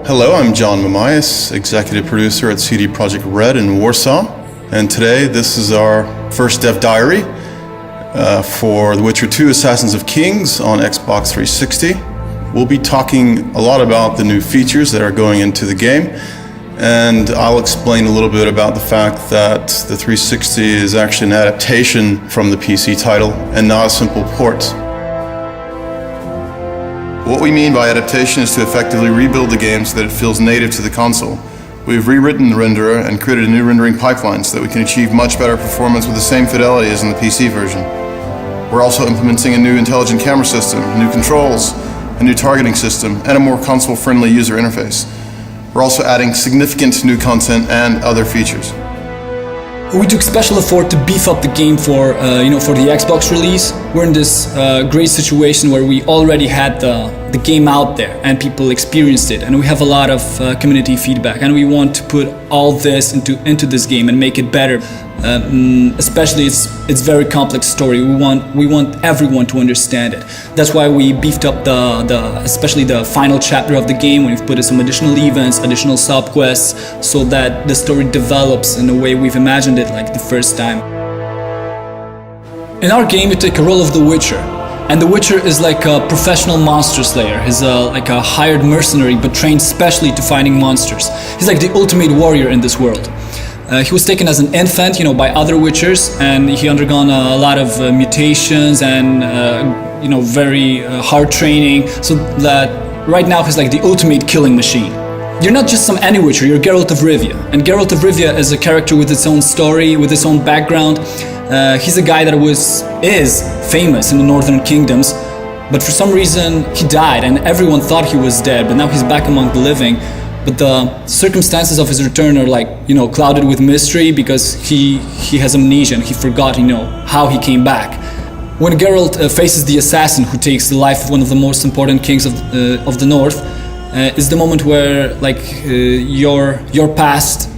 Hello, I'm John Mamias, executive producer at CD Projekt Red in Warsaw, and today this is our first dev diary for The Witcher 2 Assassins of Kings on Xbox 360. We'll be talking a lot about the new features that are going into the game, and I'll explain a little bit about the fact that the 360 is actually an adaptation from the PC title and not a simple port. What we mean by adaptation is to effectively rebuild the game so that it feels native to the console. We've rewritten the renderer and created a new rendering pipeline so that we can achieve much better performance with the same fidelity as in the PC version. We're also implementing a new intelligent camera system, new controls, a new targeting system, and a more console-friendly user interface. We're also adding significant new content and other features. We took special effort to beef up the game for the Xbox release. We're in this great situation where we already had the game out there and people experienced it, and we have a lot of community feedback, and we want to put all this into this game and make it better. Especially it's very complex story. We want everyone to understand it. That's why we beefed up especially the final chapter of the game. We've put some additional events, additional sub-quests, so that the story develops in the way we've imagined it like the first time. In our game, you take a role of the Witcher, and the Witcher is like a professional monster slayer. He's like a hired mercenary, but trained specially to finding monsters. He's like the ultimate warrior in this world. He was taken as an infant, by other Witchers, and he undergone a lot of mutations and, very hard training, so that right now he's like the ultimate killing machine. You're not just some any Witcher, you're Geralt of Rivia. And Geralt of Rivia is a character with its own story, with its own background. He's a guy that is famous in the Northern Kingdoms, but for some reason he died, and everyone thought he was dead, but now he's back among the living. But the circumstances of his return are clouded with mystery, because he has amnesia and he forgot, how he came back. When Geralt faces the assassin who takes the life of one of the most important kings of the North, is the moment where your past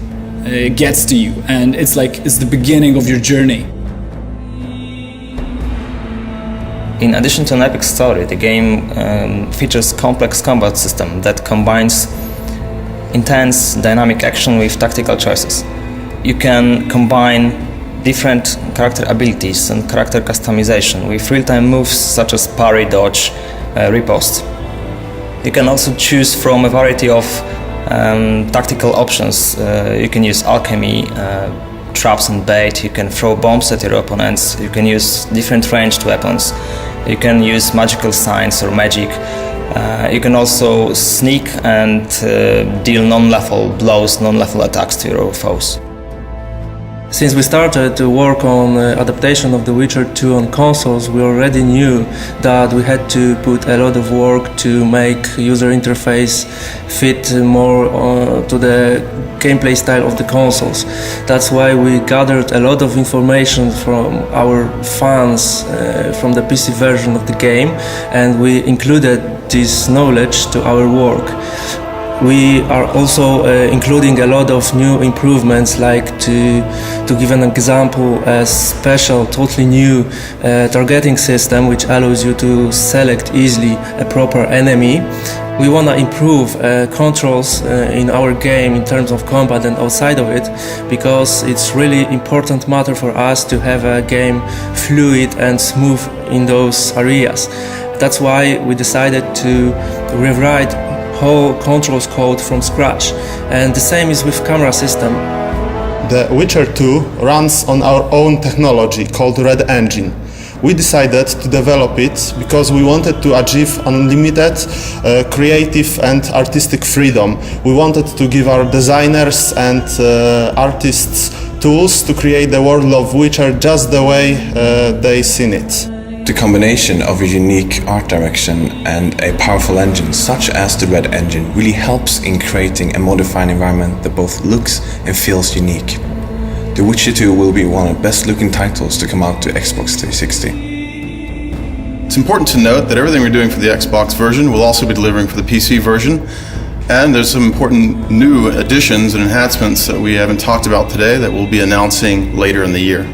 gets to you, and it's the beginning of your journey. In addition to an epic story, the game features complex combat system that combines intense dynamic action with tactical choices. You can combine different character abilities and character customization with real-time moves such as parry, dodge, riposte. You can also choose from a variety of tactical options. You can use alchemy, traps and bait, you can throw bombs at your opponents, you can use different ranged weapons, you can use magical signs or magic. You can also sneak and deal non-lethal blows, non-lethal attacks to your foes. Since we started to work on adaptation of The Witcher 2 on consoles, we already knew that we had to put a lot of work to make user interface fit more to the gameplay style of the consoles. That's why we gathered a lot of information from our fans from the PC version of the game, and we included this knowledge to our work. We are also including a lot of new improvements, like to give an example, a special, totally new targeting system which allows you to select easily a proper enemy. We want to improve controls in our game in terms of combat and outside of it, because it's really important matter for us to have a game fluid and smooth in those areas. That's why we decided to rewrite whole controls code from scratch, and the same is with camera system. The Witcher 2 runs on our own technology called Red Engine. We decided to develop it because we wanted to achieve unlimited creative and artistic freedom. We wanted to give our designers and artists tools to create the world of Witcher just the way they seen it. The combination of a unique art direction and a powerful engine such as the Red Engine really helps in creating a modified environment that both looks and feels unique. The Witcher 2 will be one of the best looking titles to come out to Xbox 360. It's important to note that everything we're doing for the Xbox version will also be delivering for the PC version, and there's some important new additions and enhancements that we haven't talked about today that we'll be announcing later in the year.